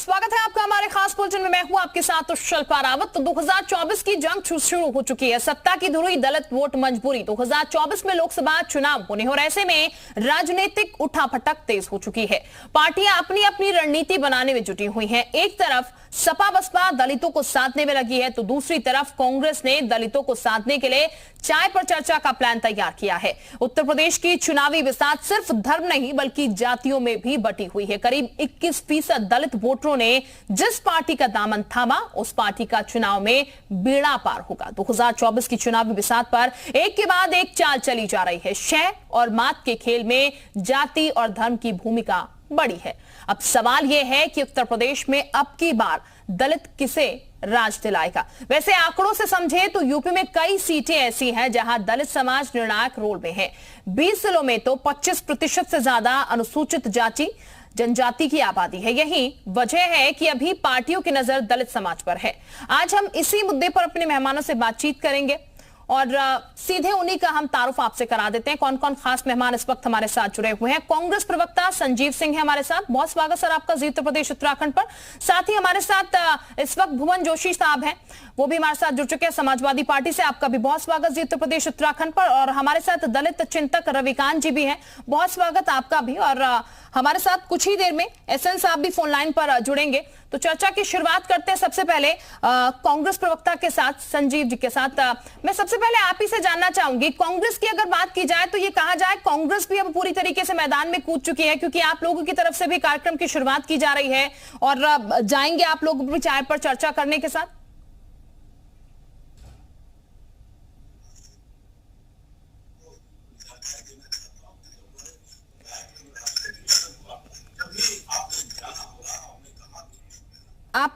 स्वागत है आपका हमारे खास बुलेटिन में। मैं हूं आपके साथ तो शिल्पा रावत। तो 2024 की जंग शुरू हो चुकी है। सत्ता की धुरी, दलित वोट मजबूरी। 2024 में लोकसभा चुनाव होने और ऐसे में राजनीतिक उठापटक तेज हो चुकी है। पार्टियां अपनी अपनी रणनीति बनाने में जुटी हुई हैं। एक तरफ सपा बसपा दलितों को साधने में लगी है तो दूसरी तरफ कांग्रेस ने दलितों को साधने के लिए चाय पर चर्चा का प्लान तैयार किया है। उत्तर प्रदेश की चुनावी बिसात सिर्फ धर्म नहीं बल्कि जातियों में भी बटी हुई है। करीब 21% दलित वोटरों ने जिस पार्टी का दामन थामा उस पार्टी का चुनाव में बेड़ा पार होगा। 2024 की चुनावी बिसात पर एक के बाद एक चाल चली जा रही है। शह और मात के खेल में जाति और धर्म की भूमिका बड़ी है। अब सवाल यह है कि उत्तर प्रदेश में अब की बार दलित किसे राज दिलाएगा। वैसे आंकड़ों से समझे तो यूपी में कई सीटें ऐसी हैं जहां दलित समाज निर्णायक रोल में है। 20 जिलों में तो 25% से ज्यादा अनुसूचित जाति जनजाति की आबादी है। यही वजह है कि अभी पार्टियों की नजर दलित समाज पर है। आज हम इसी मुद्दे पर अपने मेहमानों से बातचीत करेंगे और सीधे उन्हीं का हम तारुफ आपसे करा देते हैं। कौन कौन खास मेहमान इस वक्त हमारे साथ जुड़े हुए हैं। कांग्रेस प्रवक्ता संजीव सिंह है हमारे साथ। बहुत स्वागत सर आपका जी उत्तर प्रदेश उत्तराखंड पर। साथ ही हमारे साथ इस वक्त भुवन जोशी साहब हैं, वो भी हमारे साथ जुड़ चुके हैं समाजवादी पार्टी से। आपका भी बहुत स्वागत जी उत्तर प्रदेश उत्तराखंड पर। और हमारे साथ दलित चिंतक रविकांत जी भी हैं, बहुत स्वागत आपका भी। और हमारे साथ कुछ ही देर में एसएन साहब भी फोन लाइन पर जुड़ेंगे। तो चर्चा की शुरुआत करते हैं सबसे पहले कांग्रेस प्रवक्ता के साथ, संजीव जी के साथ। मैं सबसे पहले आप ही से जानना चाहूंगी, कांग्रेस की अगर बात की जाए तो ये कहा जाए कांग्रेस भी अब पूरी तरीके से मैदान में कूद चुकी है, क्योंकि आप लोगों की तरफ से भी कार्यक्रम की शुरुआत की जा रही है और जाएंगे आप लोग भी चाय पर चर्चा करने के साथ।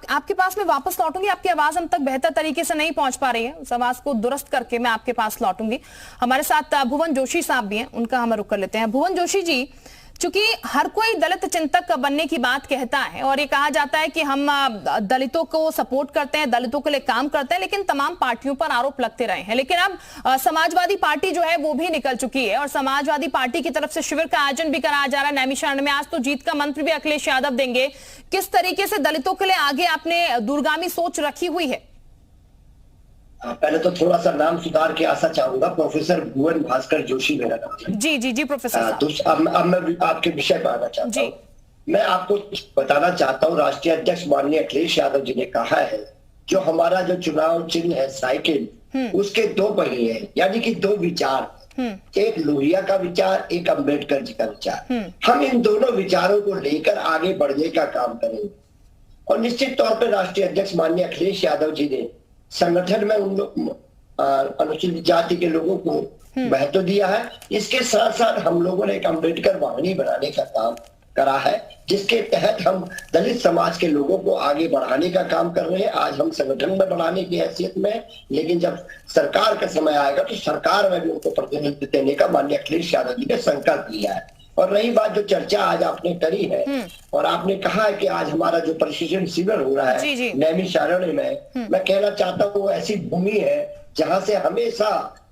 आपके पास मैं वापस लौटूंगी। आपकी आवाज हम तक बेहतर तरीके से नहीं पहुंच पा रही है, उस आवाज को दुरुस्त करके मैं आपके पास लौटूंगी। हमारे साथ भुवन जोशी साहब भी हैं, उनका हम रुख कर लेते हैं। भुवन जोशी जी, चूंकि हर कोई दलित चिंतक बनने की बात कहता है और ये कहा जाता है कि हम दलितों को सपोर्ट करते हैं, दलितों के लिए काम करते हैं, लेकिन तमाम पार्टियों पर आरोप लगते रहे हैं। लेकिन अब समाजवादी पार्टी जो है वो भी निकल चुकी है और समाजवादी पार्टी की तरफ से शिविर का आयोजन भी कराया जा रहा है नैमिषारण्य में। आज तो जीत का मंत्र भी अखिलेश यादव देंगे। किस तरीके से दलितों के लिए आगे आपने दूरगामी सोच रखी हुई है? पहले तो थोड़ा सा नाम सुधार के आशा चाहूंगा। प्रोफेसर भुवन भास्कर जोशी मेरा नाम है। जी प्रोफेसर। अब मैं आपके विषय पर आना चाहता हूँ। मैं आपको बताना चाहता हूँ, राष्ट्रीय अध्यक्ष माननीय अखिलेश यादव जी ने कहा है जो हमारा जो चुनाव चिन्ह है साइकिल, उसके दो पहिए हैं, यानी कि दो विचार, एक लोहिया का विचार, एक अम्बेडकर जी का विचार। हम इन दोनों विचारों को लेकर आगे बढ़ने का काम करेंगे और निश्चित तौर पर राष्ट्रीय अध्यक्ष माननीय अखिलेश यादव जी ने संगठन में उन अनुसूचित जाति के लोगों को महत्व दिया है। इसके साथ साथ हम लोगों ने एक अम्बेडकर वाहिनी बनाने का काम करा है, जिसके तहत हम दलित समाज के लोगों को आगे बढ़ाने का काम कर रहे हैं। आज हम संगठन में बढ़ाने की हैसियत में, लेकिन जब सरकार का समय आएगा तो सरकार में भी उनको प्रतिनिधित्व देने का माननीय अखिलेश यादव जी ने संकल्प लिया है। और रही बात जो चर्चा आज आपने करी है और आपने कहा है कि आज हमारा जो प्रशिक्षण शिविर हो रहा है नैमिषारण्य में, मैं कहना चाहता हूँ वो ऐसी भूमि है जहां से हमेशा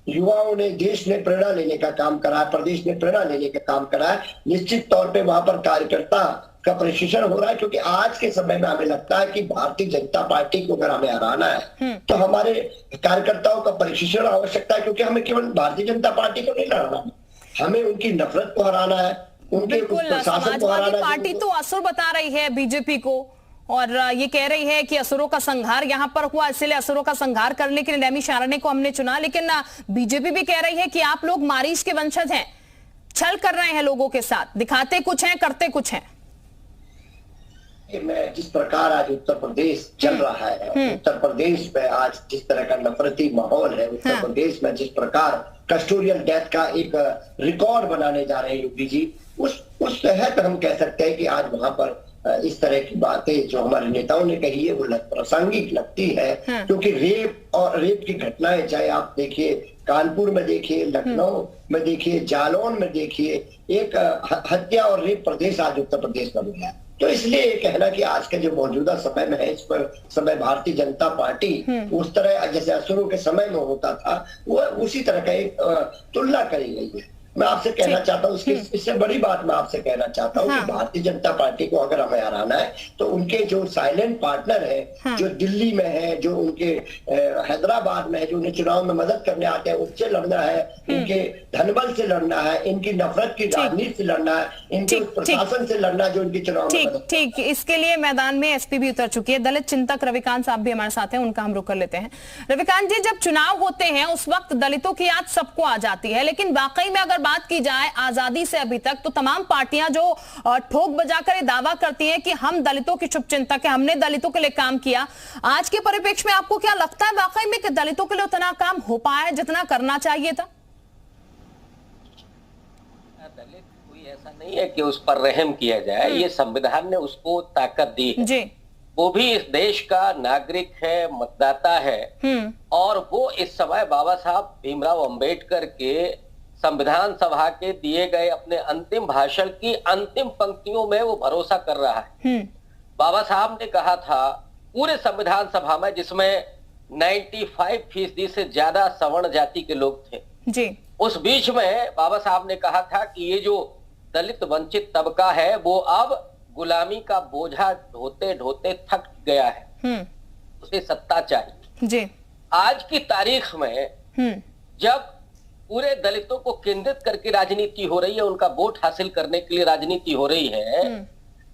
युवाओं ने, देश ने प्रेरणा लेने का काम करा है, प्रदेश ने प्रेरणा लेने का काम करा है। निश्चित तौर पे वहां पर कार्यकर्ता का प्रशिक्षण हो रहा है, क्योंकि आज के समय में हमें लगता है कि भारतीय जनता पार्टी को अगर हमें हराना है तो हमारे कार्यकर्ताओं का प्रशिक्षण आवश्यकता है, क्योंकि हमें केवल भारतीय जनता पार्टी को नहीं लड़ना, हमें उनकी नफरत को हराना है, उनके प्रशासन को हराना है। पार्टी तो असुर बता रही है बीजेपी को और ये कह रही है कि असुरों का संहार यहाँ पर हुआ, इसलिए असुरों का संहार करने के लिए नैमिषारण्य को हमने चुना। लेकिन बीजेपी भी कह रही है कि आप लोग मारीच के वंशज हैं, छल कर रहे हैं लोगों के साथ, दिखाते कुछ हैं करते कुछ हैं। मैं जिस प्रकार आज उत्तर प्रदेश चल रहा है, उत्तर प्रदेश में आज जिस तरह का नफरती माहौल है, उत्तर प्रदेश में जिस प्रकार कस्टोडियल डेथ का एक रिकॉर्ड बनाने जा रहे हैं यूपी जी, उस तहत हम कह सकते हैं कि आज वहां पर इस तरह की बातें जो हमारे नेताओं ने कही है वो प्रासंगिक लगती है। क्योंकि रेप की घटनाएं, चाहे आप देखिए कानपुर में देखिए, लखनऊ में देखिए, जालौन में देखिए, एक हत्या और रेप प्रदेश आज उत्तर प्रदेश बन गया। तो इसलिए ये कहना कि आज के जो मौजूदा समय में है, इस पर समय भारतीय जनता पार्टी उस तरह जैसे असुरों के समय में होता था, वो उसी तरह का एक तुलना करी गई है। मैं आपसे कहना चाहता हूँ इससे बड़ी बात मैं आपसे कहना चाहता हूँ कि भारतीय जनता पार्टी को अगर हमें हराना है तो उनके जो साइलेंट पार्टनर है, जो दिल्ली में है, जो उनके हैदराबाद में है, जो उन्हें चुनाव में मदद करने आते हैं, उससे लड़ना है, इनके धनबल से लड़ना है, इनकी नफरत की राजनीति से लड़ना है, इनके प्रशासन से लड़ना है जो इनकी चुनाव में मदद। ठीक, इसके लिए मैदान में एसपी भी उतर चुकी है। दलित चिंतक रविकांत साहब भी हमारे साथ हैं, उनका हम रुख कर लेते हैं। रविकांत जी, जब चुनाव होते हैं उस वक्त दलितों की याद सबको आ जाती है, लेकिन वाकई में अगर बात की जाए आजादी से अभी तक तो तमाम पार्टियां जो ठोक बजाकर ये दावा करती हैं कि हम दलितों की शुभचिंतक है, हमने दलितों के लिए काम किया, आज के परिप्रेक्ष्य में आपको क्या लगता है वाकई में कि दलितों के लिए उतना काम हो पाया है जितना करना चाहिए था? दलित कोई ऐसा नहीं है कि उस पर रहम किया जाए, ये संविधान ने उसको ताकत दी है जी। वो भी इस देश का नागरिक है, मतदाता है, और वो इस समय बाबा साहब भीमराव अंबेडकर के संविधान सभा के दिए गए अपने अंतिम भाषण की अंतिम पंक्तियों में वो भरोसा कर रहा है। बाबा साहब ने कहा था पूरे संविधान सभा में, जिसमें 95% से ज्यादा सवर्ण जाति के लोग थे जी, उस बीच में बाबा साहब ने कहा था कि ये जो दलित वंचित तबका है वो अब गुलामी का बोझा ढोते ढोते थक गया है, उसे सत्ता चाहिए जी। आज की तारीख में जब पूरे दलितों को केंद्रित करके राजनीति हो रही है, उनका वोट हासिल करने के लिए राजनीति हो रही है,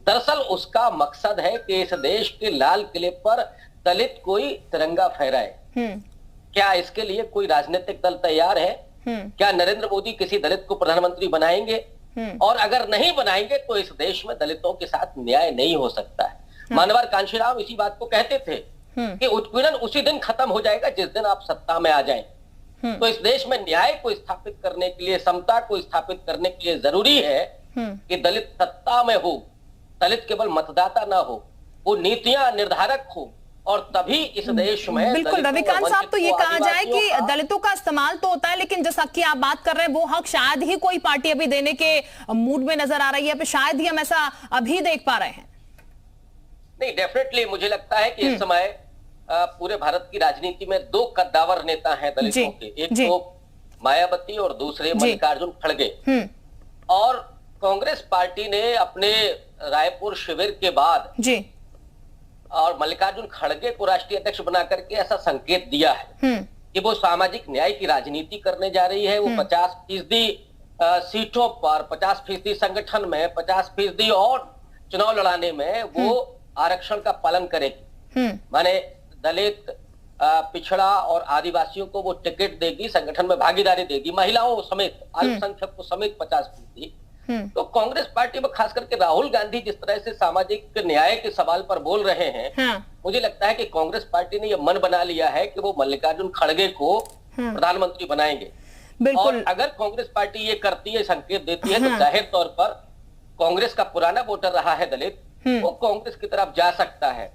दरअसल उसका मकसद है कि इस देश के लाल किले पर दलित कोई तिरंगा फहराए। क्या इसके लिए कोई राजनीतिक दल तैयार है? क्या नरेंद्र मोदी किसी दलित को प्रधानमंत्री बनाएंगे? और अगर नहीं बनाएंगे तो इस देश में दलितों के साथ न्याय नहीं हो सकता है। मानवर कांशीराम इसी बात को कहते थे कि उत्पीड़न उसी दिन खत्म हो जाएगा जिस दिन आप सत्ता में आ जाएं। तो इस देश में न्याय को स्थापित करने के लिए, समता को स्थापित करने के लिए जरूरी है कि दलित सत्ता में हो, दलित केवल मतदाता ना हो, वो नीतियां निर्धारक हो, और तभी इस देश में बिल्कुल। रविकांत साहब, तो ये कहा जाए कि दलितों का इस्तेमाल तो होता है, लेकिन जैसा कि आप बात कर रहे हैं वो हक शायद ही कोई पार्टी अभी देने के मूड में नजर आ रही है, शायद ही हम ऐसा अभी देख पा रहे हैं। नहीं, डेफिनेटली मुझे लगता है कि इस समय पूरे भारत की राजनीति में दो कद्दावर नेता हैं दलितों के, एक तो मायावती और दूसरे मल्लिकार्जुन खड़गे। और कांग्रेस पार्टी ने अपने रायपुर शिविर के बाद जी और मल्लिकार्जुन खड़गे को राष्ट्रीय अध्यक्ष बना करके ऐसा संकेत दिया है कि वो सामाजिक न्याय की राजनीति करने जा रही है। वो 50% सीटों पर, 50% संगठन में, 50% और चुनाव लड़ाने में वो आरक्षण का पालन करेगी। माने दलित, पिछड़ा और आदिवासियों को वो टिकट देगी, संगठन में भागीदारी देगी, महिलाओं समेत, अल्पसंख्यक को समेत 50%। तो कांग्रेस पार्टी में खास करके राहुल गांधी जिस तरह से सामाजिक न्याय के सवाल पर बोल रहे हैं, मुझे लगता है कि कांग्रेस पार्टी ने यह मन बना लिया है कि वो मल्लिकार्जुन खड़गे को प्रधानमंत्री बनाएंगे। और अगर कांग्रेस पार्टी ये करती है, संकेत देती है, तो जाहिर तौर पर कांग्रेस का पुराना वोटर रहा है दलित, वो कांग्रेस की तरफ जा सकता है।